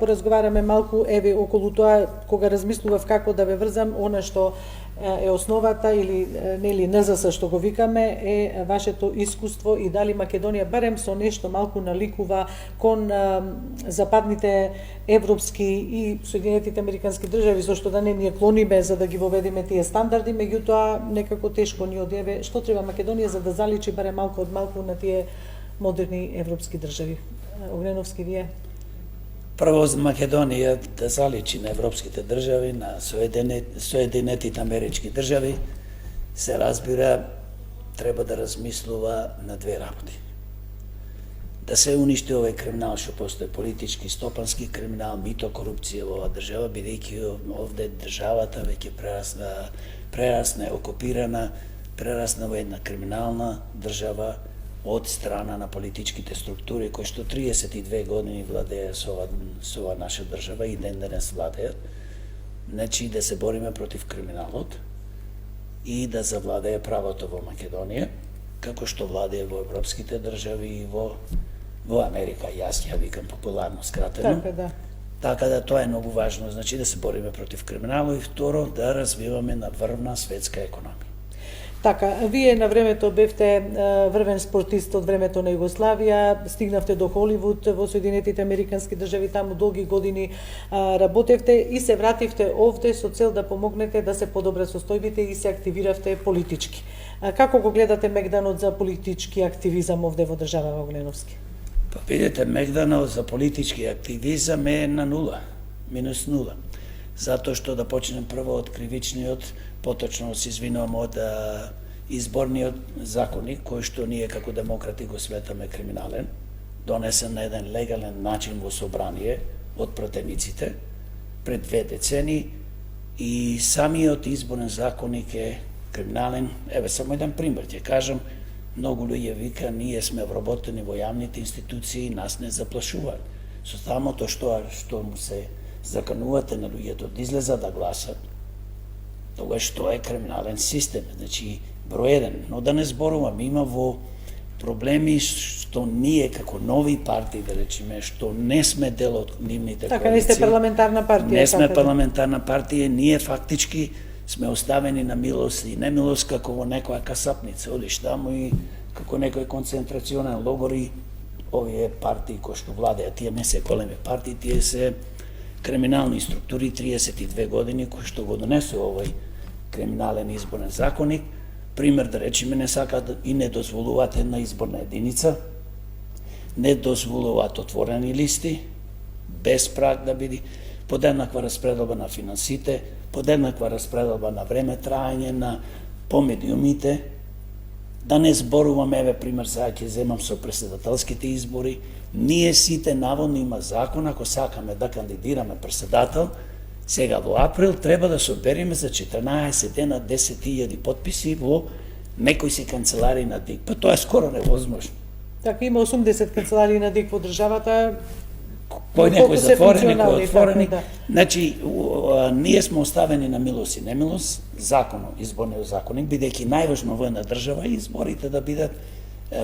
поразговараме малку еве околу тоа, кога размислував како да ве врзам, она што е основата или нели НЗС што го викаме е вашето искуство и дали Македонија барем со нешто малку наликува кон западните европски и Соединетите Американски држави, зашто да не ние клониме за да ги воведеме тие стандарди, меѓутоа некако тешко ни одеве. Што треба Македонија за да заличи барем малку од малку на тие модерни европски држави? Огненовски, вие? Прво, Македонија да заличи на европските држави, на Соединетите Амерички држави, се разбира, треба да размислува на две работи. Да се уништи овој криминал што постои, политички, стопански криминал, мито, корупција во оваа држава, бидејќи овде државата веќе прерасна, окупирана, прерасна во една криминална држава од страна на политичките структури кои што 32 години владеја со оваа наша држава и ден денес владеат. Значи да се бориме против криминалот и да завладее правото во Македонија, како што владее во европските држави и во Америка. Јас ја викам популарно скратено. Така да тоа е многу важно, значи да се бориме против криминалот и второ да развиваме надврвна светска економија. Така, вие на времето бевте врвен спортист од времето на Југославија, стигнавте до Холивуд во Соединетите Американски држави, таму долги години работевте и се вративте овде со цел да помогнете да се подобрат состојбите и се активиравте политички. Како го гледате мегданот за политички активизам овде во држава Огненовски? Па видите, мегданот за политички активизам е на нула, минус нула. Затоа што да почнем прво од кривичниот, поточно се извинувам од изборниот законник, кој што ние како демократи го сметаме криминален, донесен на еден легален начин во собрание од пратениците пред 2 децени и самиот изборен законник е криминален. Еве само еден пример ќе кажам, многу луѓе вика ние сме вработени во јавните институции, нас не заплашуваат. Со самото што му се заканувате на луѓето да излезат да гласат, тогаш тоа е криминален систем, значи број еден. Но да не зборувам, има во проблеми што ние како нови партии, да речеме, што не сме дел од нивните коалиции. Така, не сте парламентарна партија. Не сме парламентарна партија, ние фактички сме оставени на милост и немилост како во некоја касапница, одиш таму и како некој концентрационен логор и овие партии кои што владеат, тие не се големи партии, тие се криминални структури 32 години кои што го донесува овој криминален изборен законник. Пример да речеме, не сакаат и не дозволуваат една изборна единица, не дозволуваат отворени листи, без праг да биде, подеднаква распределба на финансите, подеднаква распределба на време траење на помедиумите. Да не зборувам, еве пример, сега ќе земам со претседателските избори. Ние сите наводно има закон, ако сакаме да кандидираме претседател, сега во април треба да се обериме за 14 дена 10.000 подписи во некои си канцеларии на ДИК. Па тоа е скоро невозможно. Така, има 80 канцеларии на ДИК во државата. Кој некои затворени, кој отворени. Да. Значи, ние сме оставени на милост и немилост, законот, изборниот законник, бидејќи најважно во една држава и изборите да бидат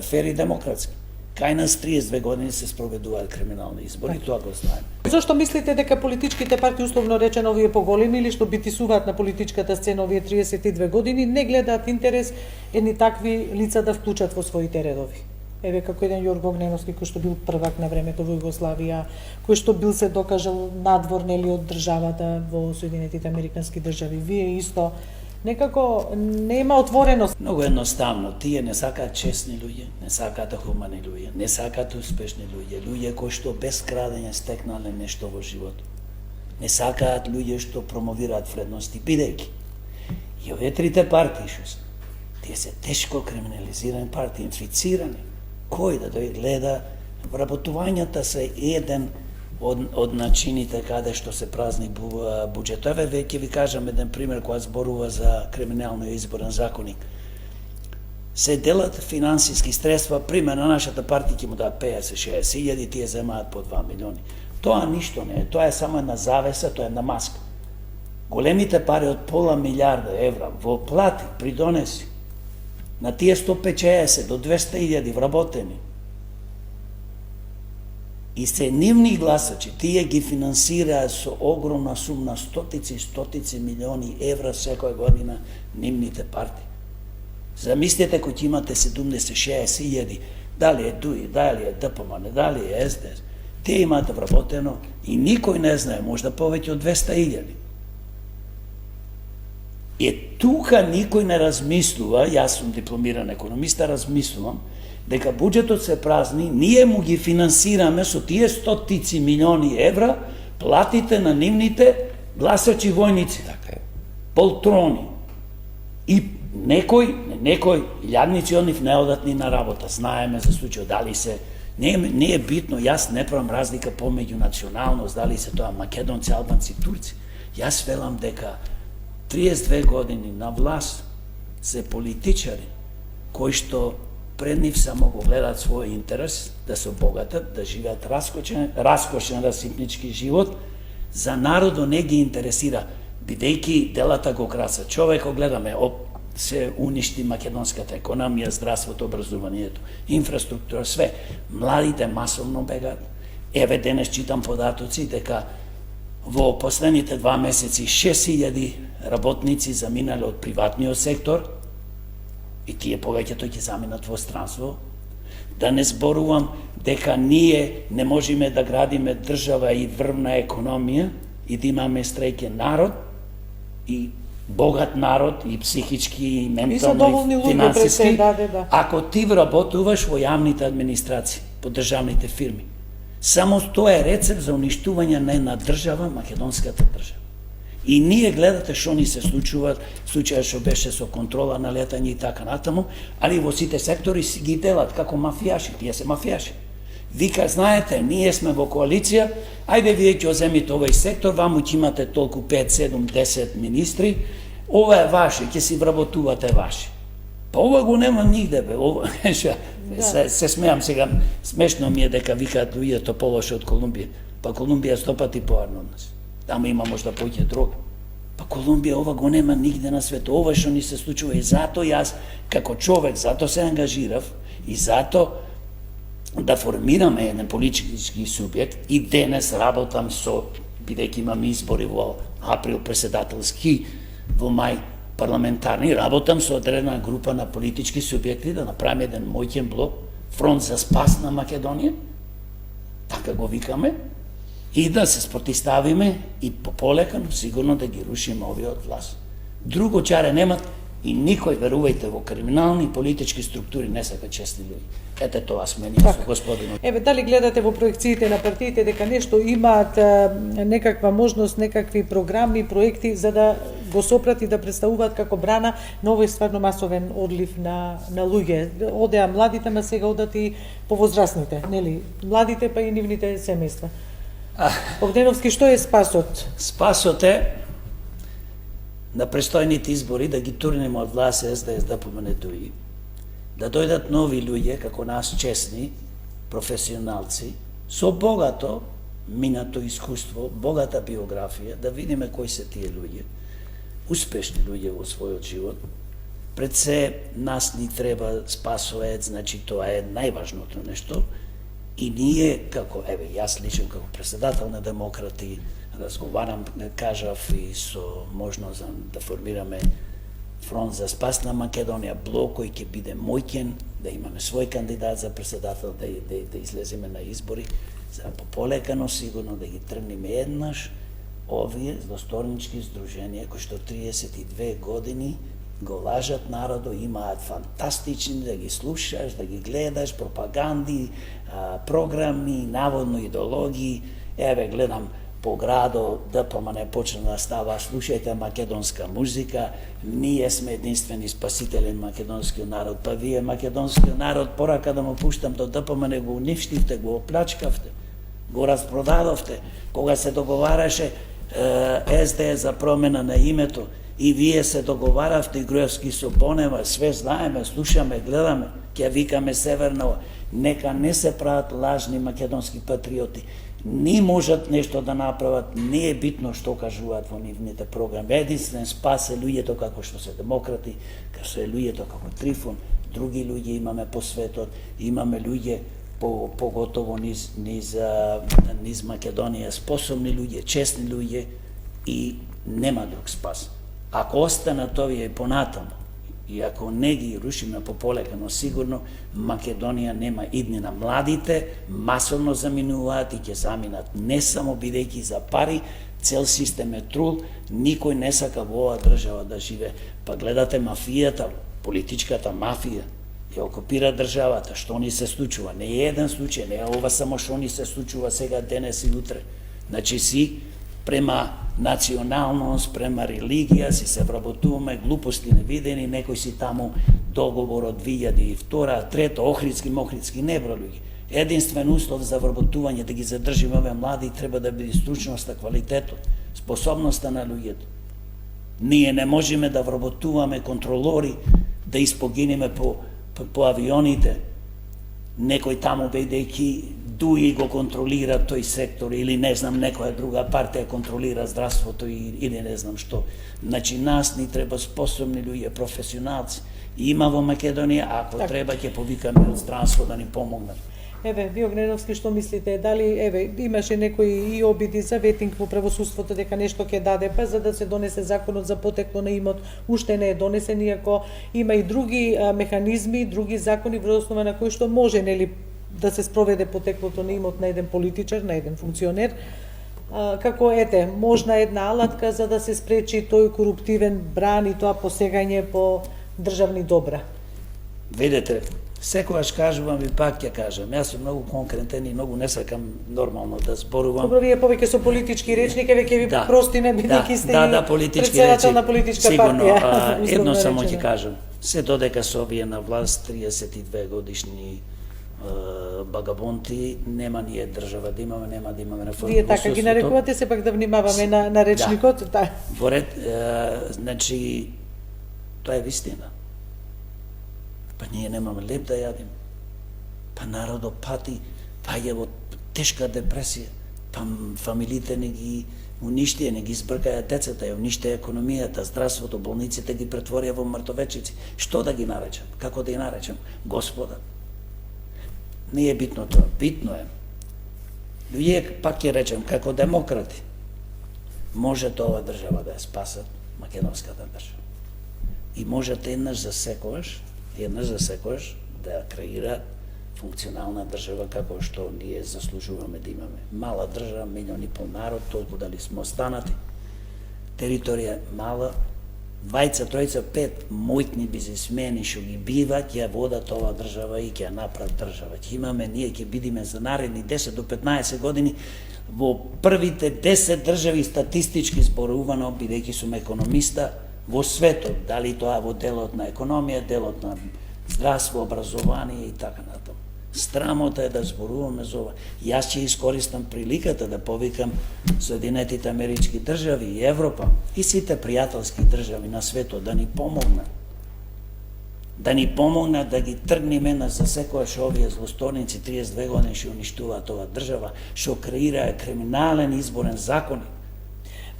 фер и демократски. Кај нас 32 години се спроведуваат криминални избори, тоа го знаеме. Зошто мислите дека политичките партии, условно речено овие поголеми или што битисуваат на политичката сцена овие 32 години, не гледаат интерес едни такви лица да вклучат во своите редови? Еве како еден Јорго Огненовски кој што бил првак на времето во Југославија, кој што бил се докажал надвор нели од државата во Соединетите Американски држави. Вие исто некако нема отвореност. Многу едноставно, тие не сакаат честни луѓе, не сакаат хумани луѓе, не сакаат успешни луѓе, луѓе кои што без крадење стекнале нешто во животот. Не сакаат луѓе што промовираат вредности, бидејќи и овие трите партии што се, тие се тешко криминализирани партии, инфицирани. Кој да дој гледа, вработувањата се еден од начините каде што се празни буџетот. Еве веќе ви кажам еден пример кога зборува за криминалниот изборен законник. Се делат финансиски средства, пример на нашата партија ќе му дадат 50-60 илјади, тие земаат по 2 милиони. Тоа ништо не е, тоа е само една завеса, тоа е една маска. Големите пари од пола милиарда евра во плати, придонеси, на тие 150 до 200 илјади вработени, И се нивни гласачи, тие ги финансираат со огромна сума, стотици милиони евра секоја година нивните партии. Замислете кој имате 70-60 илјади, дали е ДУИ, дали е ДПМН, дали е СДС, те имате вработено и никој не знае, можда повеќе од 200.000. Тука никој не размислува, јас сум дипломиран економиста, размислувам, дека буџетот се празни, ние му ги финансираме со тие стотици милиони евра, платите на нивните гласачи војници, полтрони. И некој јадници од нив не одат ни на работа, знаеме за случај, дали се, не е битно, јас не правам разлика помеѓу националност, дали се тоа македонци, албанци, турци. Јас велам дека 32 години на власт се политичари кои што пред нив само го гледаат свој интерес, да се обогатат, да живеат раскошен расипнички живот, за народот не ги интересира, бидејќи делата го краса. Човек го гледаме, се уништи македонската економија, здравството, образованието, инфраструктура, све. Младите масовно бегаат. Еве денес читам податоци дека во последните 2 месеци 6.000 работници заминале од приватниот сектор, и тие повеќето ќе заминат во странство. Да не зборувам дека ние не можеме да градиме држава и врвна економија и да имаме стреќен народ и богат народ и психички и ментално и финансиски. Ако ти вработуваш во јавните администрации, по државните фирми, само тоа е рецепт за уништување на една држава, македонската држава. И ние гледате што ни се случуваат, случаја што беше со контрола на летање и така натаму, али во сите сектори си ги делат како мафијаши, тие се мафијаши. Вика, знаете, ние сме во коалиција, ајде вие ќе оземите овој сектор, ваму ќе имате толку 5, 7, 10 министри, ова е ваше, ќе си вработувате ваши. Па ова го нема нигде, бе, ова, се смеам сега, смешно ми е дека викаат луѓето полоше од Колумбија, па Колумбија 100 пати поарно од нас. Таму има можда поќе дрога. Па Колумбија ова го нема нигде на светот. Ова што ни се случува и зато јас како човек, зато се ангажирав и зато да формираме еден политички субјект и денес работам со, бидејќи имаме избори во април преседателски, во мај парламентарни, работам со одредена група на политички субјекти да направиме еден моќен блок, фронт за спас на Македонија, така го викаме, и да се спротиставиме и пополека, но сигурно да ги рушиме овиот власт. Друго чаре немат и никој, верувајте, во криминални политички структури не сака честни луѓе. Ете тоа сме ние со господинот. Еве, дали гледате во проекциите на партиите дека нешто имаат некаква можност, некакви програми, проекти за да го сопрати да представуваат како брана на овој стварно масовен одлив на луѓе. Одеа младите, ма сега одат и повозрастните, нели? Младите па и нивните семејства. Богдановски, што е спасот? Спасот е на престојните избори да ги турнеме од власт СДС да поменетуи, да дојдат нови луѓе како нас, честни, професионалци, со богато минато искуство, богата биографија, да видиме кои се тие луѓе, успешни луѓе во својот живот. Пред се нас ни треба спасоец, значи тоа е најважното нешто. И ние, како, еве, јас лично како председател на Демократи, разговарам, кажав и со можност да формираме фронт за спас на Македонија, блок кој ќе биде моќен, да имаме свој кандидат за председател, да излеземе на избори, за пополека, но сигурно да ги тргнеме еднаш овие досторнички здруженија кои што 32 години го лажат народо, имаат фантастични, да ги слушаш, да ги гледаш, пропаганди, програми, наводно идеологии. Еве, гледам по градо, ДПМН почна да става, слушајте македонска музика, ние сме единствени спасители на македонскиот народ, па вие македонскиот народ, порака да му пуштам до ДПМН, го уништивте, го оплачкавте, го распродадовте, кога се договараше СДС за промена на името, и вие се договаравте, Груевски со Бонева, све знаеме, слушаме, гледаме, ќе викаме северно, нека не се прават лажни македонски патриоти, не можат нешто да направат, не е битно што кажуваат во нивните програми. Единствен спас е луѓето како што се демократи, како се луѓето како Трифун, други луѓе имаме по светот, имаме луѓе поготово низ Македонија, способни луѓе, честни луѓе и нема друг спас. Ако останат овие и понатаму, и ако не ги рушиме пополека, но сигурно Македонија нема иднина. Младите масовно заминуваат и ќе заминат, не само бидејќи за пари, цел систем е трул, никој не сака во оваа држава да живе. Па гледате мафијата, политичката мафија, ја окупира државата, што ни се случува. Не е еден случај, не е ова само што ни се случува сега, денес и утре. Значи си према националност, према религија, си се вработуваме, глупости невидени, некој си таму договор од 2002, трето, охридски, небро луѓе. Единствен услов за вработување да ги задржиме овие млади треба да биде стручноста, квалитетот, способноста на луѓето. Ние не можеме да вработуваме контролори, да испогинеме по авионите, некој таму бидејќи дуи го контролира тој сектор или не знам некоја друга партија контролира здравството или не знам што. Значи нас ни треба способни луѓе, професионалци. Има во Македонија, ако треба ќе повикаме од странство да ни помогнат. Еве, ви Огненовски, што мислите? Дали, имаше некои и обиди за ветинг во правосудството дека нешто ќе даде, па за да се донесе законот за потекло на имот, уште не е донесен, иако има и други механизми, други закони врз основа на кои што може, нели, да се спроведе потеклото на имот на еден политичар, на еден функционер, како можна една алатка за да се спречи тој коруптивен бран и тоа посегање по државни добра. Видете, секогаш кажувам и пак ќе кажам, јас сум многу конкретен и многу не сакам нормално да зборувам. Добро, вие повеќе со политички речник, ќе ви простиме, бидејќи сте председател на политичка сигурно, партија. едно само ќе кажам, се додека се овие на власт 32 годишни багабонти, нема ние држава да имаме, нема да имаме реформа. Вие така ги нарекувате, сепак да внимаваме на речникот? Да. Во ред, значи, тоа е вистина. Па ние немаме леп да јадим. Па народот пати, паѓа во тешка депресија. Па фамилите не ги уништија, не ги збркаја децата, ја уништија економијата, здравството, болниците ги претворија во мртовечици. Што да ги наречам? Како да ги наречам? Господа. Не е битно тоа. Битно е. Луѓе, пак ќе речем, како демократи, може ова држава да ја спасат, македонската држава. И можете еднаш за секојаш да ја креира функционална држава како што ние заслужуваме да имаме. Мала држава, 1,5 милиони народ, толку дали сме останати. Територија мала, 2, 3, 5 мојтни бизнисмени што ги бива, ќе ја водат ова држава и ќе ја направат држава. Ќе имаме, ние ќе бидиме за наредни 10 до 15 години во првите 10 држави статистички зборувано, бидејќи сум економиста, во светот, дали тоа во делот на економија, делот на здравство, образование и така натаму. Срамота е да зборуваме за ова. Јас ќе искористам приликата да повикам Соединетите Амерички држави и Европа и сите пријателски држави на светот да ни помогнат. Да ни помогнат да ги тргнеме на за секојаш овие злосторници 32 години што уништуваат ова држава, што креираа криминален изборен закони.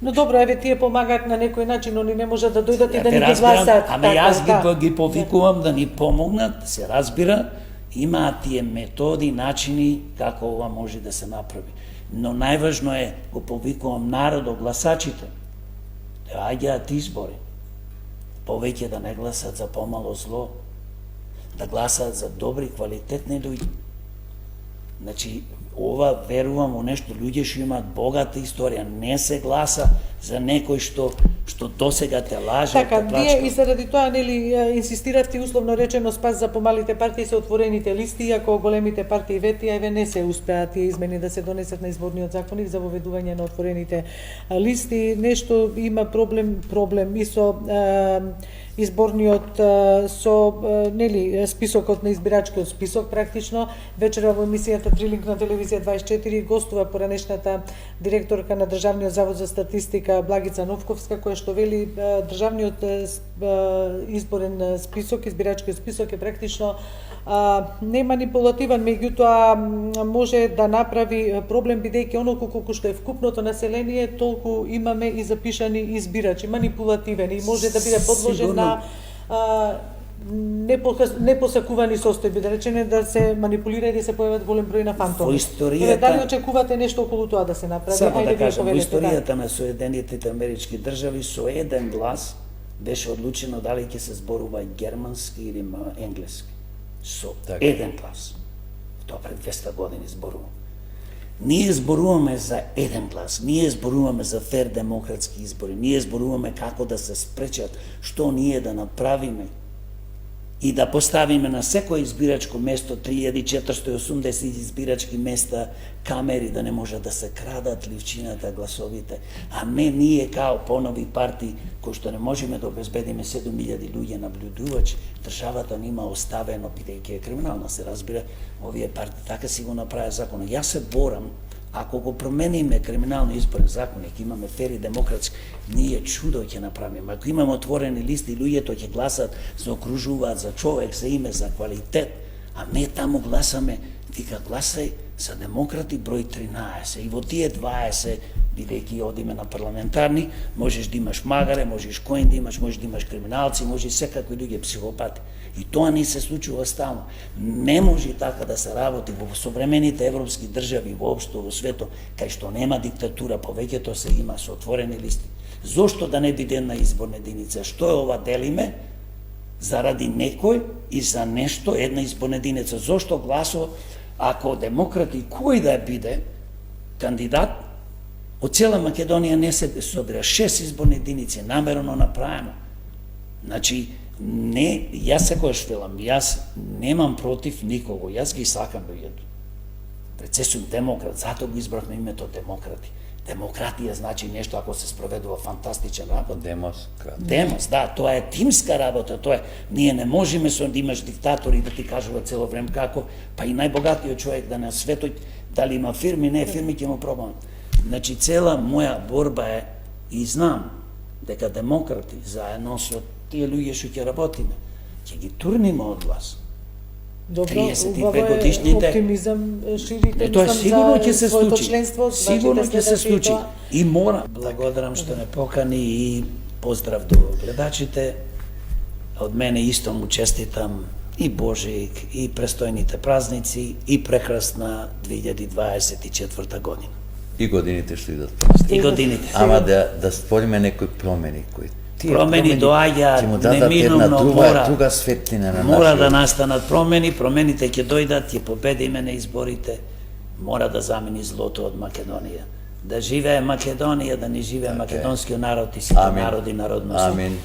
Но добро, тие помагаат на некој начин, они не можат да дојдат и да ни ги гласат. Ама јас ги повикувам да ни помогнат, се разбира, имаат тие методи, начини како ова може да се направи. Но најважно е, го повикувам народот, гласачите, да аѓаат избори, повеќе да не гласат за помало зло, да гласат за добри, квалитетни луѓе. Значи, ова верувам во нешто, луѓе што имаат богата историја, не се гласа за некој што досега те лаже, така, те плачка. Вие и заради тоа нели инсистиравте условно речено спас за помалите партии се отворените листи, иако големите партии ветија не се успеа тие измени да се донесат на изборниот законник за воведување на отворените листи. Нешто има проблем и со изборниот нели списокот на избирачкиот список практично. Вечера во емисијата Трилинг на телевизија 24 гостува поранешната директорка на Државниот завод за статистика Благица Новковска, која што вели државниот изборен список, избирачкиот список е практично не манипулативен, меѓутоа може да направи проблем бидејќи онолку колку што е вкупното население, толку имаме и запишани избирачи, манипулативен и може да биде подложен на непосакувани состојби, да речеме да се манипулира и да се појават голем број на фантоми. Во историјата... Дали очекувате нешто околу тоа да се направи? Само да Ајде, кажам, во повелете, историјата на Соединетите Амерички држави со еден глас беше одлучено дали ќе се зборува германски или енглески. Со еден глас. Тоа пред 200 години зборува. Ние зборуваме за еден глас, ние зборуваме за фер демократски избори, ние зборуваме како да се спречат, што ние да направиме и да поставиме на секој избирачко место 3480 избирачки места камери да не може да се крадат ливчината, гласовите, а не ние као понови партии кои што не можеме да обезбедиме 7000 луѓе наблюдувачи, државата нима оставено, бидејќи е криминална, се разбира, овие партии така си го направи законот. Јас се борам, ако го промениме криминални изборен законник, имаме фери демократски, ние чудо ќе направиме. Ако имаме отворени листи, луѓето ќе гласат, се окружуваат за човек, за име, за квалитет, а не таму гласаме, вика гласај за демократи број 13. И во тие 20, бидејќи одиме на парламентарни, можеш да имаш магаре, можеш коин да имаш, можеш да имаш криминалци, можеш секакви луѓе психопати. И тоа не се случува стално. Не може така да се работи во современите европски држави, воопшто во светот, кај што нема диктатура, повеќето се има со отворени листи. Зошто да не биде една изборна единица? Што е ова делиме? Заради некој и за нешто една изборна единица. Зошто гласо, ако демократи, кој да биде кандидат, од цела Македонија не се собира 6 изборни единици, намерено направено. Значи, не, јас секојаш велам, јас немам против никого, јас ги сакам луѓето. Рече сум демократ, затоа го избравме името демократи. Демократија значи нешто ако се спроведува фантастичен работа. Демос, да, тоа е тимска работа, тоа е, ние не можеме со да имаш диктатори да ти кажува цело време како, па и најбогатиот човек да на светот, дали има фирми, не фирми ќе му пробам. Значи цела моја борба е и знам дека демократи заедно со тие луѓе што ќе работиме, ќе ги турниме од власт. Добро, 35 годишните оптимизам ширите, тоа сигурно ќе се случи. Членство, Сигурно ќе се случи. Тоа... И мора. Благодарам што ме покани и поздрав до гледачите. Од мене исто му честитам и Божик, и престојните празници, и прекрасна 2024 година. И годините што идат. И годините. Ама да створиме некои промени кои промени доаѓаат неминовно, друга светлина на мора да настанат промени, промените ќе дојдат, ќе победиме на изборите, мора да замени злото од Македонија. Да живее Македонија, да не живее македонскиот народ и сите народи народности. Амин.